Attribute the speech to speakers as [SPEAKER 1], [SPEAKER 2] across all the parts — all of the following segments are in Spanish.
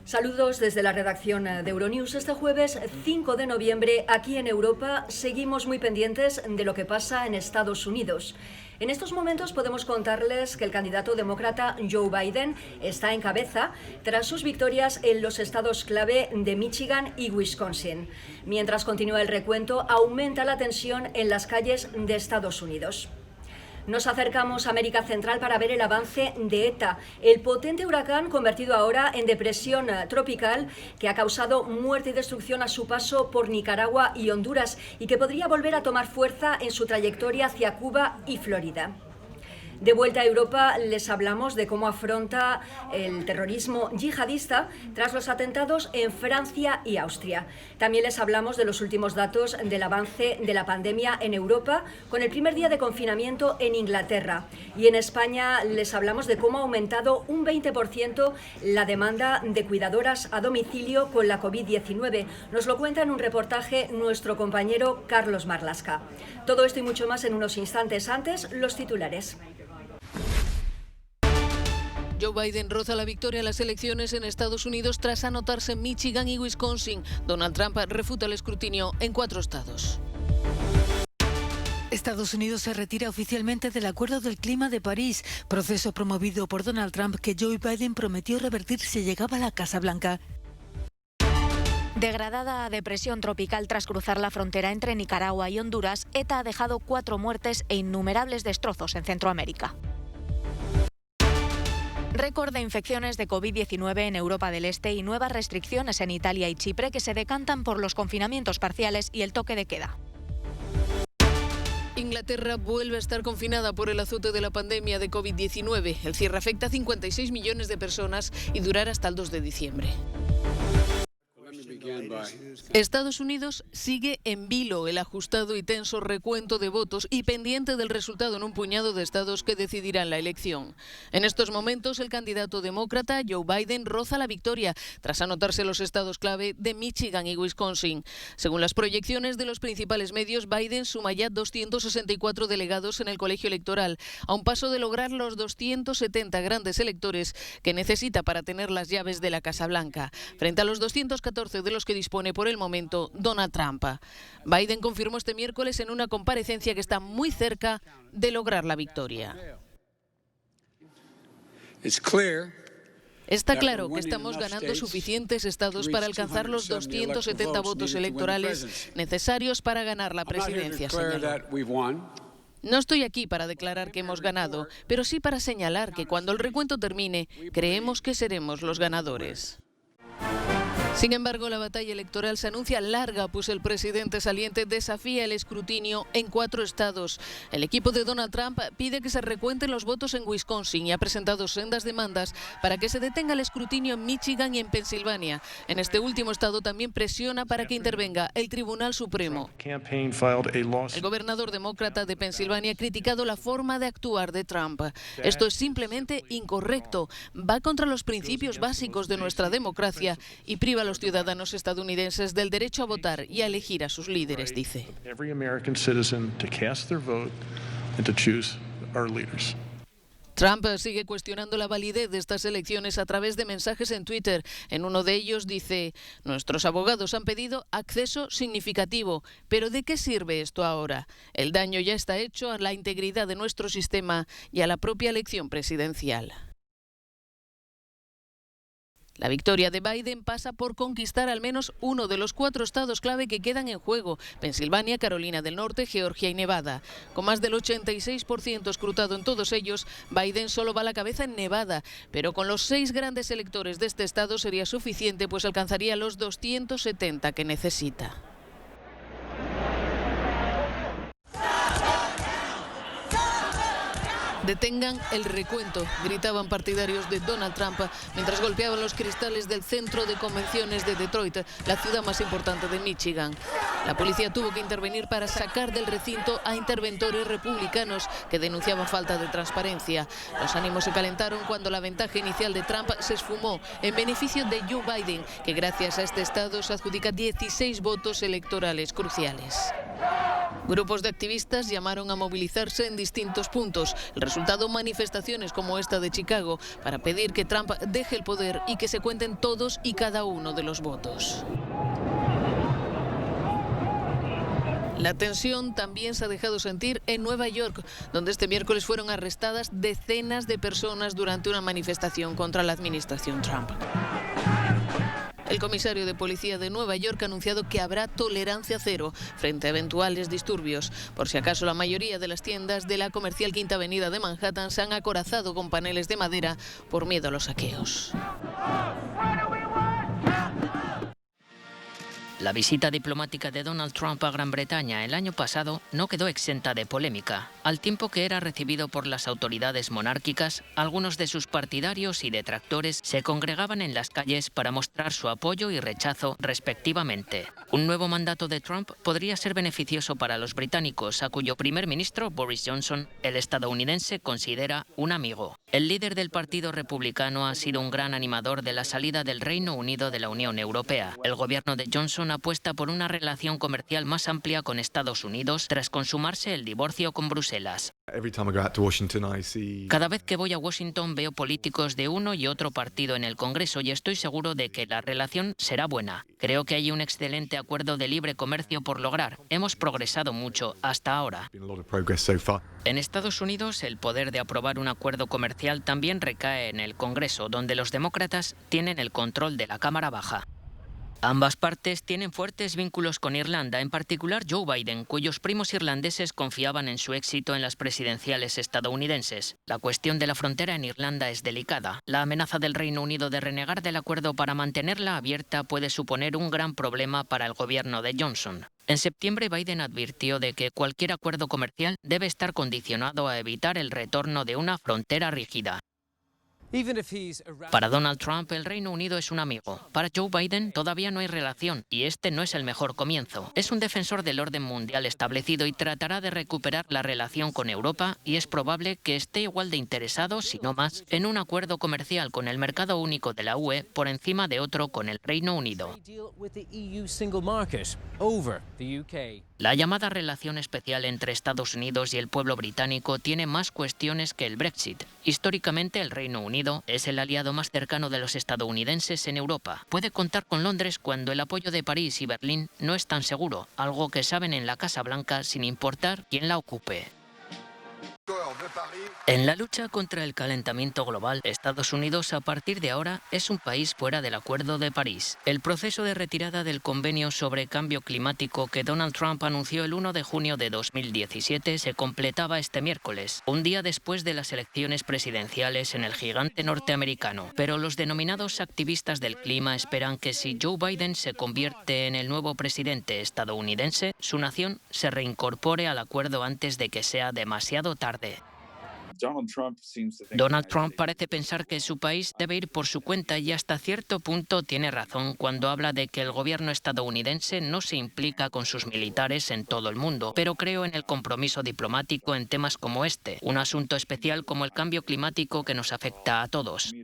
[SPEAKER 1] Saludos desde la redacción de Euronews. Este jueves 5 de noviembre, aquí en Europa, seguimos muy pendientes de lo que pasa en Estados Unidos. En estos momentos podemos contarles que el candidato demócrata Joe Biden está en cabeza tras sus victorias en los estados clave de Michigan y Wisconsin. Mientras continúa el recuento, aumenta la tensión en las calles de Estados Unidos. Nos acercamos a América Central para ver el avance de ETA, el potente huracán convertido ahora en depresión tropical que ha causado muerte y destrucción a su paso por Nicaragua y Honduras y que podría volver a tomar fuerza en su trayectoria hacia Cuba y Florida. De vuelta a Europa les hablamos de cómo afronta el terrorismo yihadista tras los atentados en Francia y Austria. También les hablamos de los últimos datos del avance de la pandemia en Europa con el primer día de confinamiento en Inglaterra. Y en España les hablamos de cómo ha aumentado un 20% la demanda de cuidadoras a domicilio con la COVID-19. Nos lo cuenta en un reportaje nuestro compañero Carlos Marlasca. Todo esto y mucho más en unos instantes. Antes, los titulares.
[SPEAKER 2] Joe Biden roza la victoria en las elecciones en Estados Unidos tras anotarse en Michigan y Wisconsin. Donald Trump refuta el escrutinio en 4 estados.
[SPEAKER 3] Estados Unidos se retira oficialmente del Acuerdo del Clima de París, proceso promovido por Donald Trump que Joe Biden prometió revertir si llegaba a la Casa Blanca.
[SPEAKER 4] Degradada a depresión tropical tras cruzar la frontera entre Nicaragua y Honduras, ETA ha dejado 4 muertes e innumerables destrozos en Centroamérica. Récord de infecciones de COVID-19 en Europa del Este y nuevas restricciones en Italia y Chipre que se decantan por los confinamientos parciales y el toque de queda.
[SPEAKER 2] Inglaterra vuelve a estar confinada por el azote de la pandemia de COVID-19. El cierre afecta a 56 millones de personas y durará hasta el 2 de diciembre. Estados Unidos sigue en vilo el ajustado y tenso recuento de votos y pendiente del resultado en un puñado de estados que decidirán la elección. En estos momentos, el candidato demócrata Joe Biden roza la victoria tras anotarse los estados clave de Michigan y Wisconsin. Según las proyecciones de los principales medios, Biden suma ya 264 delegados en el colegio electoral, a un paso de lograr los 270 grandes electores que necesita para tener las llaves de la Casa Blanca, frente a los 214 de los que dispone por el momento Donald Trump. Biden confirmó este miércoles en una comparecencia que está muy cerca de lograr la victoria. Está claro que estamos ganando suficientes estados para alcanzar los 270 votos electorales necesarios para ganar la presidencia, señaló. No estoy aquí para declarar que hemos ganado, pero sí para señalar que cuando el recuento termine, creemos que seremos los ganadores. Sin embargo, la batalla electoral se anuncia larga, pues el presidente saliente desafía el escrutinio en 4 estados. El equipo de Donald Trump pide que se recuenten los votos en Wisconsin y ha presentado sendas demandas para que se detenga el escrutinio en Michigan y en Pensilvania. En este último estado también presiona para que intervenga el Tribunal Supremo. El gobernador demócrata de Pensilvania ha criticado la forma de actuar de Trump. Esto es simplemente incorrecto, va contra los principios básicos de nuestra democracia y priva a los ciudadanos estadounidenses del derecho a votar y a elegir a sus líderes, dice. Trump sigue cuestionando la validez de estas elecciones a través de mensajes en Twitter. En uno de ellos dice: nuestros abogados han pedido acceso significativo, pero ¿de qué sirve esto ahora? El daño ya está hecho a la integridad de nuestro sistema y a la propia elección presidencial. La victoria de Biden pasa por conquistar al menos uno de los 4 estados clave que quedan en juego: Pensilvania, Carolina del Norte, Georgia y Nevada. Con más del 86% escrutado en todos ellos, Biden solo va a la cabeza en Nevada, pero con los 6 grandes electores de este estado sería suficiente, pues alcanzaría los 270 que necesita. Detengan el recuento, gritaban partidarios de Donald Trump mientras golpeaban los cristales del centro de convenciones de Detroit, la ciudad más importante de Michigan. La policía tuvo que intervenir para sacar del recinto a interventores republicanos que denunciaban falta de transparencia. Los ánimos se calentaron cuando la ventaja inicial de Trump se esfumó en beneficio de Joe Biden, que gracias a este estado se adjudica 16 votos electorales cruciales. Grupos de activistas llamaron a movilizarse en distintos puntos. El resultado, manifestaciones como esta de Chicago, para pedir que Trump deje el poder y que se cuenten todos y cada uno de los votos. La tensión también se ha dejado sentir en Nueva York, donde este miércoles fueron arrestadas decenas de personas durante una manifestación contra la administración Trump. El comisario de policía de Nueva York ha anunciado que habrá tolerancia cero frente a eventuales disturbios. Por si acaso, la mayoría de las tiendas de la comercial Quinta Avenida de Manhattan se han acorazado con paneles de madera por miedo a los saqueos.
[SPEAKER 5] La visita diplomática de Donald Trump a Gran Bretaña el año pasado no quedó exenta de polémica. Al tiempo que era recibido por las autoridades monárquicas, algunos de sus partidarios y detractores se congregaban en las calles para mostrar su apoyo y rechazo respectivamente. Un nuevo mandato de Trump podría ser beneficioso para los británicos, a cuyo primer ministro, Boris Johnson, el estadounidense considera un amigo. El líder del Partido Republicano ha sido un gran animador de la salida del Reino Unido de la Unión Europea. El gobierno de Johnson apuesta por una relación comercial más amplia con Estados Unidos tras consumarse el divorcio con Bruselas. Cada vez que voy a Washington veo políticos de uno y otro partido en el Congreso y estoy seguro de que la relación será buena. Creo que hay un excelente acuerdo de libre comercio por lograr. Hemos progresado mucho hasta ahora. En Estados Unidos, el poder de aprobar un acuerdo comercial también recae en el Congreso, donde los demócratas tienen el control de la Cámara Baja. Ambas partes tienen fuertes vínculos con Irlanda, en particular Joe Biden, cuyos primos irlandeses confiaban en su éxito en las presidenciales estadounidenses. La cuestión de la frontera en Irlanda es delicada. La amenaza del Reino Unido de renegar del acuerdo para mantenerla abierta puede suponer un gran problema para el gobierno de Johnson. En septiembre, Biden advirtió de que cualquier acuerdo comercial debe estar condicionado a evitar el retorno de una frontera rígida. Para Donald Trump, el Reino Unido es un amigo. Para Joe Biden, todavía no hay relación, y este no es el mejor comienzo. Es un defensor del orden mundial establecido y tratará de recuperar la relación con Europa, y es probable que esté igual de interesado, si no más, en un acuerdo comercial con el mercado único de la UE por encima de otro con el Reino Unido. La llamada relación especial entre Estados Unidos y el pueblo británico tiene más cuestiones que el Brexit. Históricamente, el Reino Unido es el aliado más cercano de los estadounidenses en Europa. Puede contar con Londres cuando el apoyo de París y Berlín no es tan seguro, algo que saben en la Casa Blanca sin importar quién la ocupe. En la lucha contra el calentamiento global, Estados Unidos a partir de ahora es un país fuera del Acuerdo de París. El proceso de retirada del convenio sobre cambio climático que Donald Trump anunció el 1 de junio de 2017 se completaba este miércoles, un día después de las elecciones presidenciales en el gigante norteamericano. Pero los denominados activistas del clima esperan que si Joe Biden se convierte en el nuevo presidente estadounidense, su nación se reincorpore al acuerdo antes de que sea demasiado tarde. Donald Trump parece pensar que su país debe ir por su cuenta y hasta cierto punto tiene razón cuando habla de que el gobierno estadounidense no se implica con sus militares en todo el mundo, pero creo en el compromiso diplomático en temas como este, un asunto especial como el cambio climático que nos afecta a todos.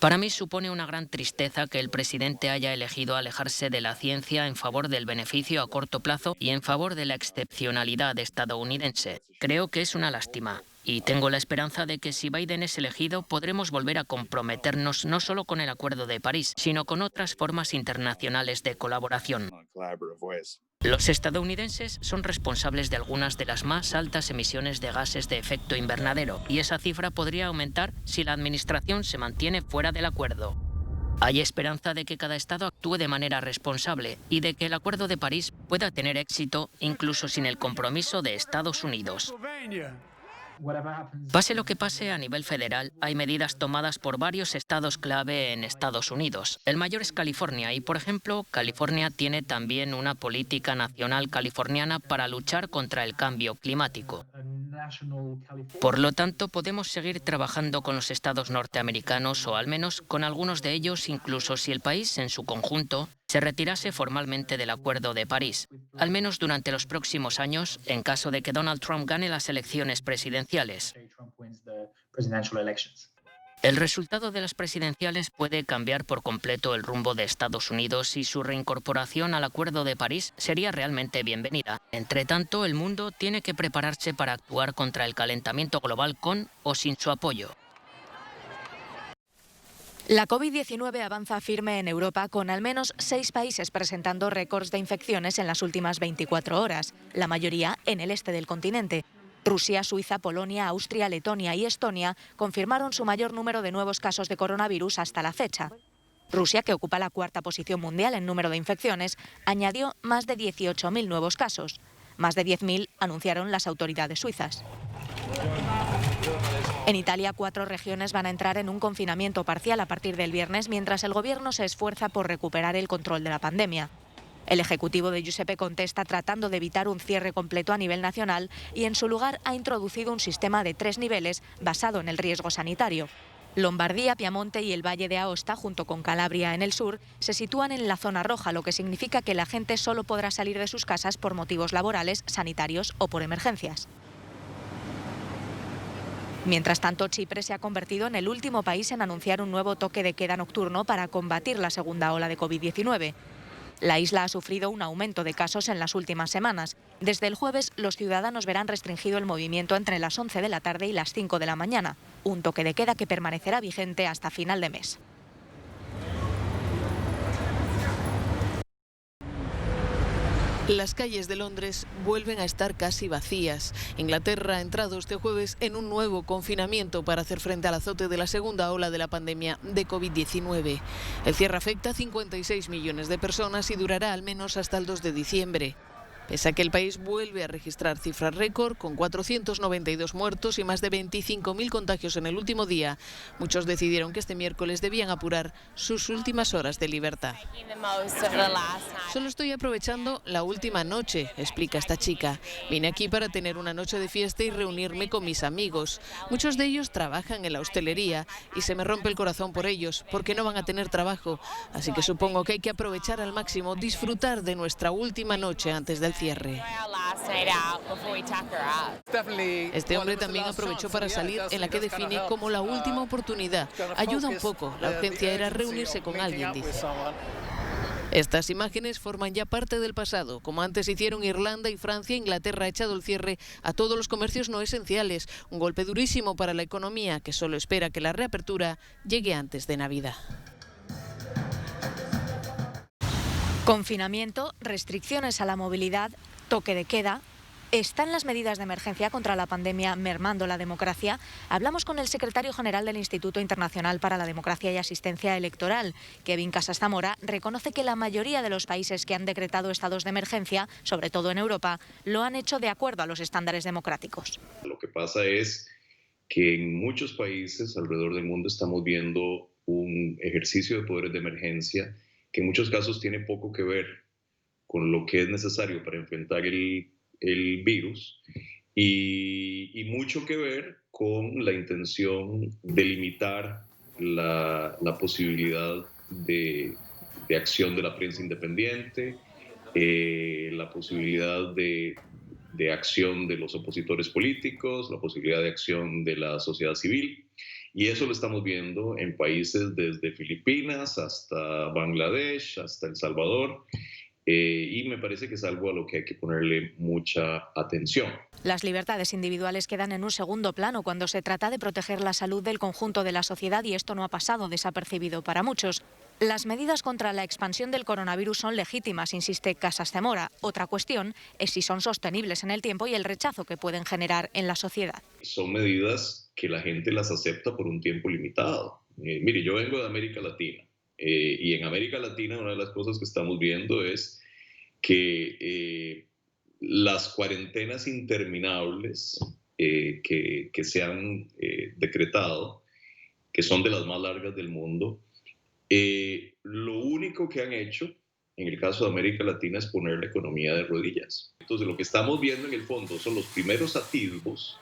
[SPEAKER 5] Para mí supone una gran tristeza que el presidente haya elegido alejarse de la ciencia en favor del beneficio a corto plazo y en favor de la excepcionalidad estadounidense. Creo que es una lástima. Y tengo la esperanza de que si Biden es elegido podremos volver a comprometernos no solo con el Acuerdo de París, sino con otras formas internacionales de colaboración. Los estadounidenses son responsables de algunas de las más altas emisiones de gases de efecto invernadero, y esa cifra podría aumentar si la administración se mantiene fuera del acuerdo. Hay esperanza de que cada estado actúe de manera responsable y de que el Acuerdo de París pueda tener éxito incluso sin el compromiso de Estados Unidos. Pase lo que pase a nivel federal, hay medidas tomadas por varios estados clave en Estados Unidos. El mayor es California y, por ejemplo, California tiene también una política nacional californiana para luchar contra el cambio climático. Por lo tanto, podemos seguir trabajando con los estados norteamericanos o al menos con algunos de ellos, incluso si el país en su conjunto se retirase formalmente del Acuerdo de París, al menos durante los próximos años, en caso de que Donald Trump gane las elecciones presidenciales. El resultado de las presidenciales puede cambiar por completo el rumbo de Estados Unidos y su reincorporación al Acuerdo de París sería realmente bienvenida. Entre tanto, el mundo tiene que prepararse para actuar contra el calentamiento global con o sin su apoyo.
[SPEAKER 4] La COVID-19 avanza firme en Europa con al menos 6 países presentando récords de infecciones en las últimas 24 horas, la mayoría en el este del continente. Rusia, Suiza, Polonia, Austria, Letonia y Estonia confirmaron su mayor número de nuevos casos de coronavirus hasta la fecha. Rusia, que ocupa la 4ª posición mundial en número de infecciones, añadió más de 18.000 nuevos casos. Más de 10.000 anunciaron las autoridades suizas. En Italia, 4 regiones van a entrar en un confinamiento parcial a partir del viernes, mientras el gobierno se esfuerza por recuperar el control de la pandemia. El ejecutivo de Giuseppe Conte está tratando de evitar un cierre completo a nivel nacional y en su lugar ha introducido un sistema de 3 niveles basado en el riesgo sanitario. Lombardía, Piamonte y el Valle de Aosta, junto con Calabria en el sur, se sitúan en la zona roja, lo que significa que la gente solo podrá salir de sus casas por motivos laborales, sanitarios o por emergencias. Mientras tanto, Chipre se ha convertido en el último país en anunciar un nuevo toque de queda nocturno para combatir la segunda ola de COVID-19. La isla ha sufrido un aumento de casos en las últimas semanas. Desde el jueves, los ciudadanos verán restringido el movimiento entre las 11 de la tarde y las 5 de la mañana, un toque de queda que permanecerá vigente hasta final de mes.
[SPEAKER 2] Las calles de Londres vuelven a estar casi vacías. Inglaterra ha entrado este jueves en un nuevo confinamiento para hacer frente al azote de la segunda ola de la pandemia de COVID-19. El cierre afecta a 56 millones de personas y durará al menos hasta el 2 de diciembre. Pese a que el país vuelve a registrar cifras récord, con 492 muertos y más de 25.000 contagios en el último día, muchos decidieron que este miércoles debían apurar sus últimas horas de libertad. Solo estoy aprovechando la última noche, explica esta chica. Vine aquí para tener una noche de fiesta y reunirme con mis amigos. Muchos de ellos trabajan en la hostelería y se me rompe el corazón por ellos, porque no van a tener trabajo. Así que supongo que hay que aprovechar al máximo, disfrutar de nuestra última noche antes del cierre. Este hombre también aprovechó para salir en la que define como la última oportunidad. Ayuda un poco, la urgencia era reunirse con alguien, dice. Estas imágenes forman ya parte del pasado. Como antes hicieron Irlanda y Francia, Inglaterra ha echado el cierre a todos los comercios no esenciales. Un golpe durísimo para la economía, que solo espera que la reapertura llegue antes de Navidad.
[SPEAKER 4] Confinamiento, restricciones a la movilidad, toque de queda. ¿Están las medidas de emergencia contra la pandemia mermando la democracia? Hablamos con el secretario general del Instituto Internacional para la Democracia y Asistencia Electoral. Kevin Casas Zamora reconoce que la mayoría de los países que han decretado estados de emergencia, sobre todo en Europa, lo han hecho de acuerdo a los estándares democráticos.
[SPEAKER 6] Lo que pasa es que en muchos países alrededor del mundo estamos viendo un ejercicio de poderes de emergencia que en muchos casos tiene poco que ver con lo que es necesario para enfrentar el virus y mucho que ver con la intención de limitar la posibilidad de acción de la prensa independiente, la posibilidad de acción de los opositores políticos, la posibilidad de acción de la sociedad civil. Y eso lo estamos viendo en países desde Filipinas hasta Bangladesh, hasta El Salvador. Y me parece que es algo a lo que hay que ponerle mucha atención.
[SPEAKER 4] Las libertades individuales quedan en un segundo plano cuando se trata de proteger la salud del conjunto de la sociedad y esto no ha pasado desapercibido para muchos. Las medidas contra la expansión del coronavirus son legítimas, insiste Casas Zamora. Otra cuestión es si son sostenibles en el tiempo y el rechazo que pueden generar en la sociedad.
[SPEAKER 6] Son medidas que la gente las acepta por un tiempo limitado. Mire, yo vengo de América Latina. Y en América Latina una de las cosas que estamos viendo es que las cuarentenas interminables que se han decretado, que son de las más largas del mundo, lo único que han hecho en el caso de América Latina es poner la economía de rodillas. Entonces lo que estamos viendo en el fondo son los primeros atisbos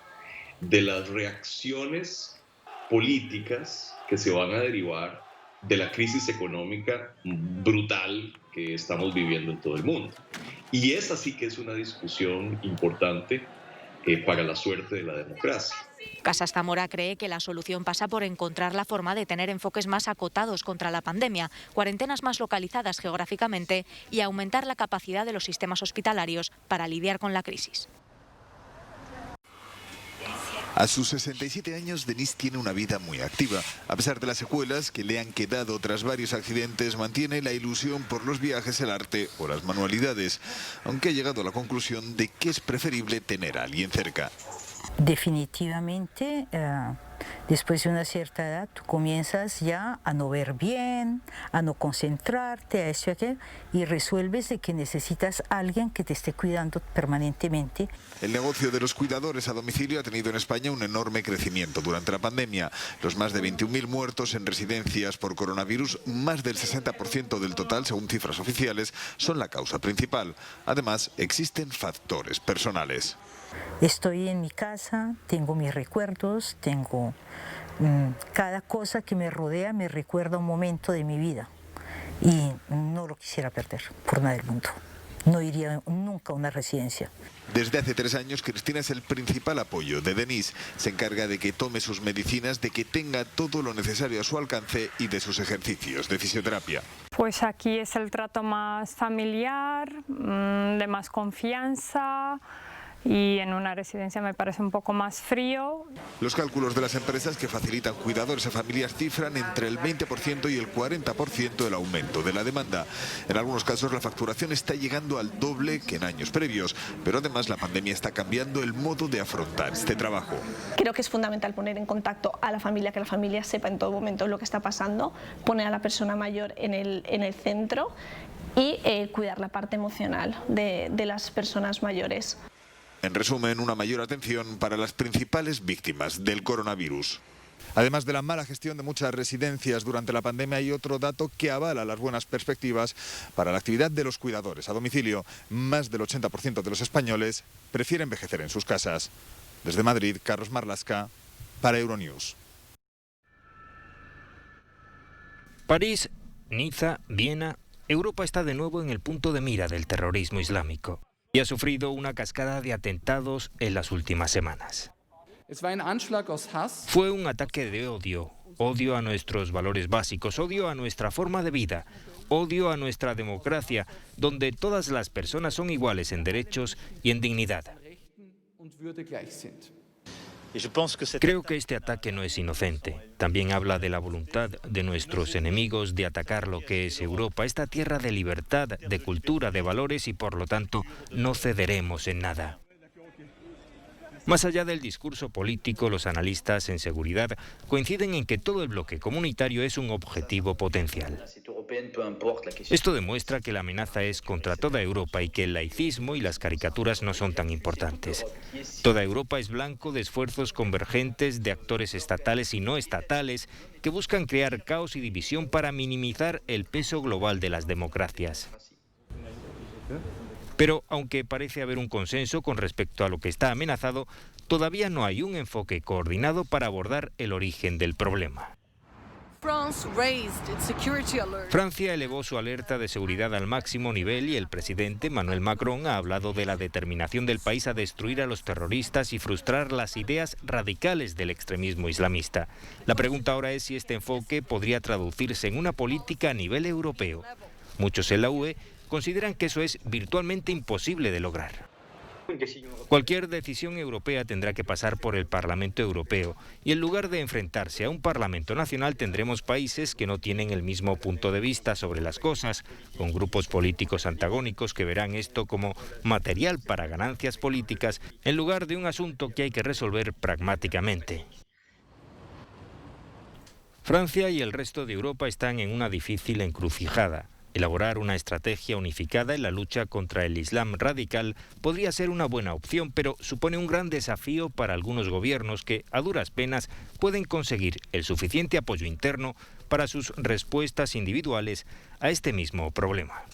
[SPEAKER 6] de las reacciones políticas que se van a derivar de la crisis económica brutal que estamos viviendo en todo el mundo. Y esa sí que es una discusión importante para la suerte de la democracia.
[SPEAKER 4] Casas Zamora cree que la solución pasa por encontrar la forma de tener enfoques más acotados contra la pandemia, cuarentenas más localizadas geográficamente y aumentar la capacidad de los sistemas hospitalarios para lidiar con la crisis.
[SPEAKER 7] A sus 67 años, Denise tiene una vida muy activa. A pesar de las secuelas que le han quedado tras varios accidentes, mantiene la ilusión por los viajes, el arte o las manualidades, aunque ha llegado a la conclusión de que es preferible tener a alguien cerca.
[SPEAKER 8] Definitivamente, después de una cierta edad, tú comienzas ya a no ver bien, a no concentrarte, a eso y aquello, y resuelves de que necesitas a alguien que te esté cuidando permanentemente.
[SPEAKER 7] El negocio de los cuidadores a domicilio ha tenido en España un enorme crecimiento durante la pandemia. Los más de 21.000 muertos en residencias por coronavirus, más del 60% del total, según cifras oficiales, son la causa principal. Además, existen factores personales.
[SPEAKER 8] Estoy en mi casa, tengo mis recuerdos, tengo cada cosa que me rodea me recuerda un momento de mi vida y no lo quisiera perder por nada del mundo. No iría nunca a una residencia.
[SPEAKER 7] Desde hace 3 años, Cristina es el principal apoyo de Denise. Se encarga de que tome sus medicinas, de que tenga todo lo necesario a su alcance y de sus ejercicios de fisioterapia.
[SPEAKER 9] Pues aquí es el trato más familiar, de más confianza. Y en una residencia me parece un poco más frío.
[SPEAKER 7] Los cálculos de las empresas que facilitan cuidadores a familias cifran entre el 20% y el 40% del aumento de la demanda. En algunos casos la facturación está llegando al doble que en años previos, pero además la pandemia está cambiando el modo de afrontar este trabajo.
[SPEAKER 10] Creo que es fundamental poner en contacto a la familia, que la familia sepa en todo momento lo que está pasando, poner a la persona mayor en el centro y cuidar la parte emocional de las personas mayores.
[SPEAKER 7] En resumen, una mayor atención para las principales víctimas del coronavirus. Además de la mala gestión de muchas residencias durante la pandemia, hay otro dato que avala las buenas perspectivas para la actividad de los cuidadores a domicilio. Más del 80% de los españoles prefieren envejecer en sus casas. Desde Madrid, Carlos Marlasca, para Euronews.
[SPEAKER 11] París, Niza, Viena. Europa está de nuevo en el punto de mira del terrorismo islámico y ha sufrido una cascada de atentados en las últimas semanas. Fue un ataque de odio, odio a nuestros valores básicos, odio a nuestra forma de vida, odio a nuestra democracia, donde todas las personas son iguales en derechos y en dignidad. Creo que este ataque no es inocente. También habla de la voluntad de nuestros enemigos de atacar lo que es Europa, esta tierra de libertad, de cultura, de valores y por lo tanto no cederemos en nada. Más allá del discurso político, los analistas en seguridad coinciden en que todo el bloque comunitario es un objetivo potencial. Esto demuestra que la amenaza es contra toda Europa y que el laicismo y las caricaturas no son tan importantes. Toda Europa es blanco de esfuerzos convergentes de actores estatales y no estatales que buscan crear caos y división para minimizar el peso global de las democracias. Pero, aunque parece haber un consenso con respecto a lo que está amenazado, todavía no hay un enfoque coordinado para abordar el origen del problema. Francia elevó su alerta de seguridad al máximo nivel y el presidente Emmanuel Macron ha hablado de la determinación del país a destruir a los terroristas y frustrar las ideas radicales del extremismo islamista. La pregunta ahora es si este enfoque podría traducirse en una política a nivel europeo. Muchos en la UE consideran que eso es virtualmente imposible de lograr. Cualquier decisión europea tendrá que pasar por el Parlamento Europeo y en lugar de enfrentarse a un Parlamento nacional tendremos países que no tienen el mismo punto de vista sobre las cosas, con grupos políticos antagónicos que verán esto como material para ganancias políticas en lugar de un asunto que hay que resolver pragmáticamente. Francia y el resto de Europa están en una difícil encrucijada. Elaborar una estrategia unificada en la lucha contra el Islam radical podría ser una buena opción, pero supone un gran desafío para algunos gobiernos que, a duras penas, pueden conseguir el suficiente apoyo interno para sus respuestas individuales a este mismo problema.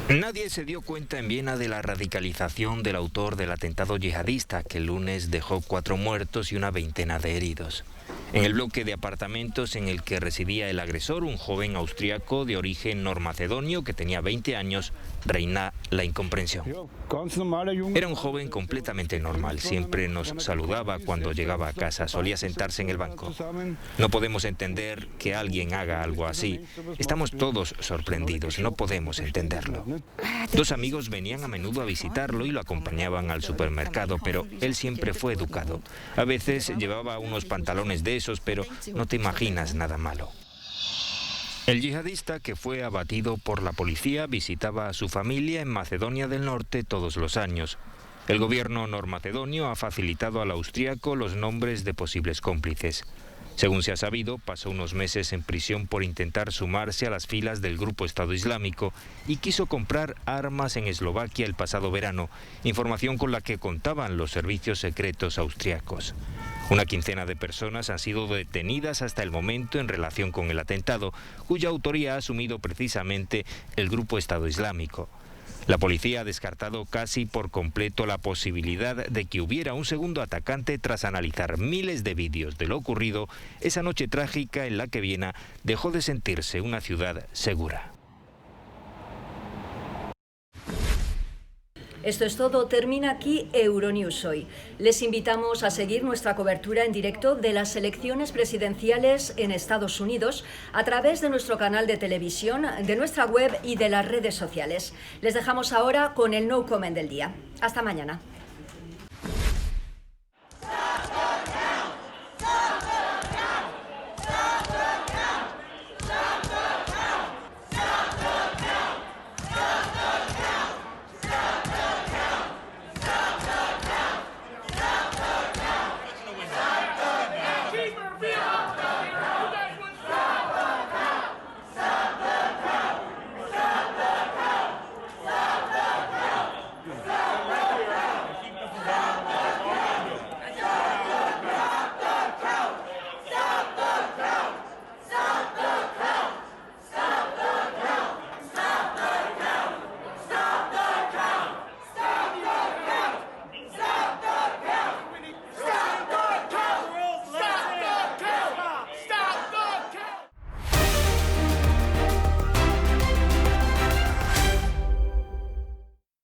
[SPEAKER 11] Nadie se dio cuenta en Viena de la radicalización del autor del atentado yihadista que el lunes dejó 4 muertos y una veintena de heridos. En el bloque de apartamentos en el que residía el agresor, un joven austriaco de origen normacedonio que tenía 20 años, reina la incomprensión. Era un joven completamente normal, siempre nos saludaba cuando llegaba a casa, solía sentarse en el banco. No podemos entender que alguien haga algo así. Estamos todos sorprendidos, no podemos entenderlo. Dos amigos venían a menudo a visitarlo y lo acompañaban al supermercado, pero él siempre fue educado. A veces llevaba unos pantalones de esos, pero no te imaginas nada malo. El yihadista, que fue abatido por la policía, visitaba a su familia en Macedonia del Norte todos los años. El gobierno normacedonio ha facilitado al austríaco los nombres de posibles cómplices. Según se ha sabido, pasó unos meses en prisión por intentar sumarse a las filas del grupo Estado Islámico y quiso comprar armas en Eslovaquia el pasado verano, información con la que contaban los servicios secretos austriacos. Una quincena de personas han sido detenidas hasta el momento en relación con el atentado, cuya autoría ha asumido precisamente el grupo Estado Islámico. La policía ha descartado casi por completo la posibilidad de que hubiera un segundo atacante tras analizar miles de vídeos de lo ocurrido esa noche trágica en la que Viena dejó de sentirse una ciudad segura.
[SPEAKER 1] Esto es todo, termina aquí Euronews hoy. Les invitamos a seguir nuestra cobertura en directo de las elecciones presidenciales en Estados Unidos a través de nuestro canal de televisión, de nuestra web y de las redes sociales. Les dejamos ahora con el No Comment del día. Hasta mañana.